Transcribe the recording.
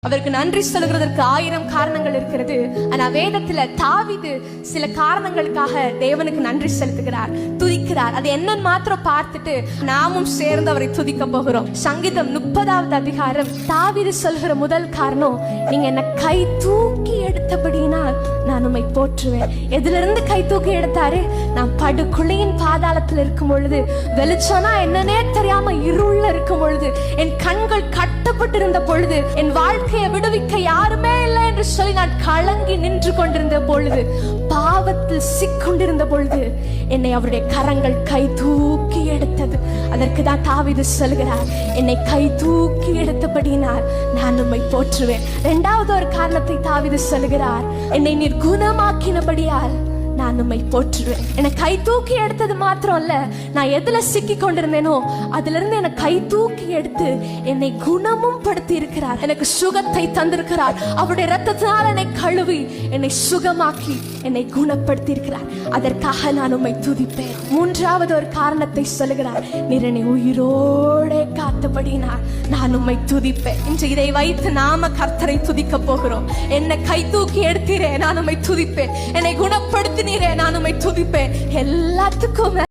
அவருக்கு நன்றி சொல்கிறதற்கு 1000 காரணங்கள் இருக்கிறது. ஆனா வேதத்துல தாவீது சில காரணங்களுக்காக தேவனுக்கு நன்றி செலுத்துகிறார், துதிக்கிறார். அது என்னன்னு மாத்திரம் பார்த்துட்டு நாமும் சேர்ந்து அவரை துதிக்க போகிறோம். சங்கீதம் 30வது அதிகாரம் தாவீது சொல்கிற முதல் காரணம், நீங்க என்ன கை தூக்கி எடுத்தபடியினால் நான் உம்மை போற்றுவேன். எதுல இருந்து கை தூக்கி எடுத்தாரு? நான் படுகுழியின் பாதாளத்தில் இருக்கும் பொழுது, வெளிச்சம்னா என்னன்னே தெரியாம இருள்ல இருக்கும் பொழுது, என் கண்கள் கட்டப்பட்டிருந்த பொழுது, என் வாழ்க்கையை விடுவிக்க யாருமே இல்லை என்று சொல்லி நான் கலங்கி நின்று கொண்டிருந்த பொழுது, பாவத்தில் சிக்கொண்டிருந்த பொழுது என்னை அவருடைய கரங்கள் கை தூக்கி எடுத்தது. அதற்கு தான் தாவீது சொல்கிறார், என்னை கை தூக்கி எடுத்தபடியினால் நான் உம்மை போற்றுவேன். 2வது ஒரு காரணத்தை தாவீது சொல்கிறார், என்னை நீர் குணமாக்கினபடியால் நான் உம்மை போற்றுவேன். என்னை கை தூக்கி எடுத்தது மாத்திரம் அல்ல, நான் எதுல சிக்கி கொண்டிருந்தேனோ அதுல இருந்து என்னை கை தூக்கி எடுத்து என்னை குணமும் படுத்தி இருக்கிறார். எனக்கு சுகத்தை தந்திருக்கிறார். அவருடைய ரத்தத்தினால் என்னை கழுவி என்னை சுகமாக்கி என்னை குணப்படுத்தி இருக்கிறார். அதற்காக நான் உம்மை துதிப்பேன். 3வது ஒரு காரணத்தை சொல்லுகிறார், நீர் என்னை உயிரோட காத்தபடினார் நான் உம்மை துதிப்பேன். இன்று இதை வைத்து நாம கர்த்தரை துதிக்க போகிறோம். என்னை கை தூக்கி எடுத்தீரே, நான் உம்மை துதிப்பேன். என்னை குணப்படுத்தினீரே, நான் உம்மை துதிப்பேன். எல்லாத்துக்கும்